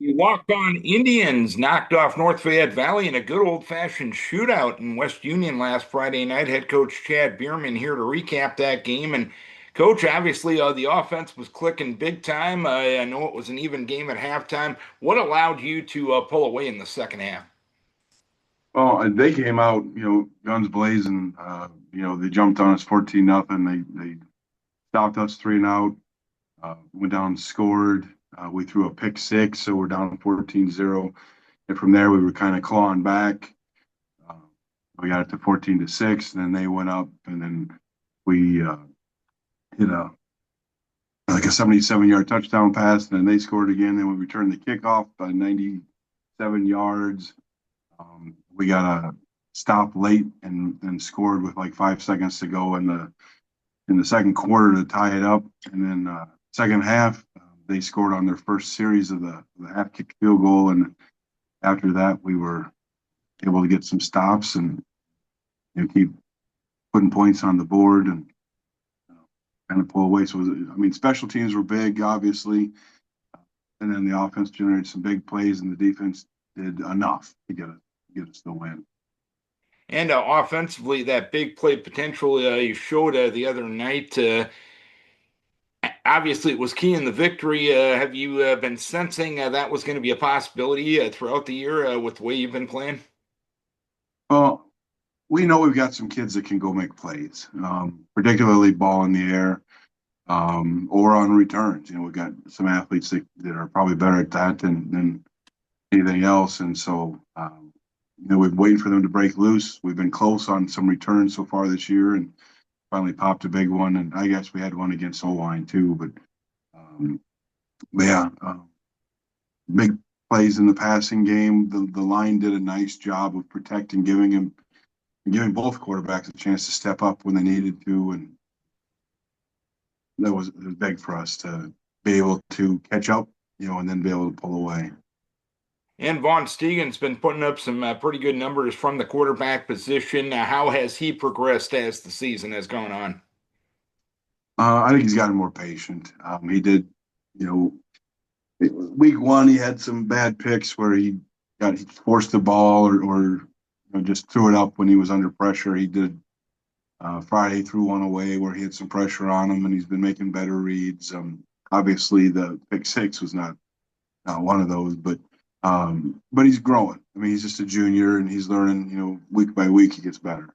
The walk-on Indians knocked off North Fayette Valley in a good old-fashioned shootout in West Union last Friday night. Head coach Chad Beermann here to recap that game. And coach, obviously, the offense was clicking big time. I know it was an even game at halftime. What allowed you to pull away in the second half? Well, and they came out, guns blazing. They jumped on us 14-0. They stopped us 3 and out. Went down, and scored. We threw a pick six, so we're down 14-0. And from there, we were kind of clawing back. Uh, we got it to 14-6, and then they went up, and then we hit a 77-yard touchdown pass, and then they scored again. Then we returned the kickoff by 97 yards. We got a stop late and scored with like 5 seconds to go in the second quarter to tie it up. And then second half, they scored on their first series of the half kick field goal. And after that, we were able to get some stops and keep putting points on the board and kind of pull away. So, special teams were big, obviously. And then the offense generated some big plays, and the defense did enough to get us the win. And offensively, that big play potential you showed the other night. Obviously, it was key in the victory. Have you been sensing that was going to be a possibility throughout the year with the way you've been playing? Well, we know we've got some kids that can go make plays, particularly ball in the air or on returns. We've got some athletes that are probably better at that than anything else. And so, we've been waiting for them to break loose. We've been close on some returns so far this year and finally popped a big one. And I guess we had one against O-line too. Um, but yeah, big plays in the passing game. The line did a nice job of protecting, giving both quarterbacks a chance to step up when they needed to. And it was big for us to be able to catch up, and then be able to pull away. And Vaughn Stegan's been putting up some pretty good numbers from the quarterback position. How has he progressed as the season has gone on? I think he's gotten more patient. He did, you know, week one he had some bad picks where he forced the ball or just threw it up when he was under pressure. He did Friday threw one away where he had some pressure on him, and he's been making better reads. Obviously, the pick six was not one of those, but he's growing. I mean, he's just a junior and he's learning. Week by week he gets better.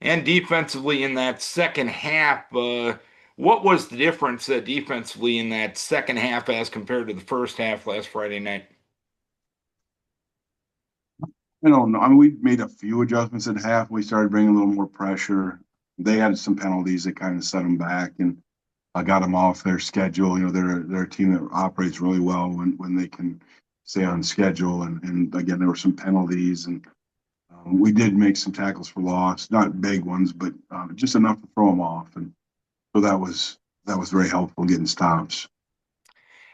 And defensively in that second half, what was the difference defensively in that second half as compared to the first half last Friday night? I don't know. I mean, we made a few adjustments at half. We started bringing a little more pressure. They had some penalties that kind of set them back and got them off their schedule. They're a team that operates really well when they can stay on schedule. And again, there were some penalties, and we did make some tackles for loss, not big ones, but just enough to throw them off. And so that was very helpful getting stops.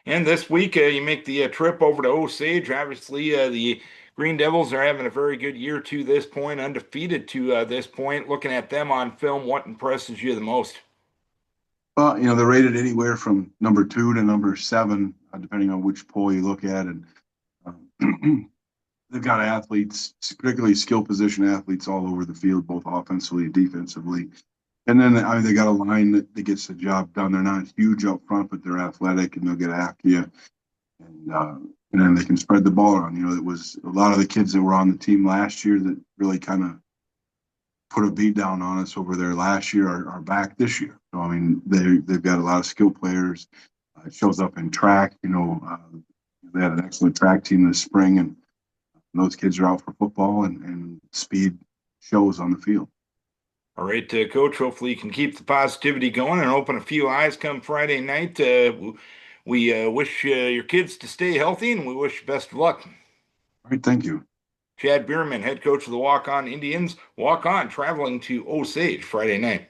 And this week, you make the trip over to Osage. Obviously, the Green Devils are having a very good year to this point, undefeated to this point. Looking at them on film, what impresses you the most? Well, they're rated anywhere from number 2 to number 7, depending on which poll you look at. And they've got athletes, particularly skill position athletes, all over the field, both offensively and defensively. And then they got a line that gets the job done. They're not huge up front, but they're athletic and they'll get after you. And then they can spread the ball around. It was a lot of the kids that were on the team last year that really kind of put a beat down on us over there last year are back this year. So, I mean, they've got a lot of skill players. It shows up in track. They had an excellent track team this spring, and those kids are out for football, and speed shows on the field. All right, Coach. Hopefully, you can keep the positivity going and open a few eyes come Friday night. We wish your kids to stay healthy, and we wish you best of luck. All right, thank you. Chad Beermann, head coach of the Walk On Indians, walk on traveling to Osage Friday night.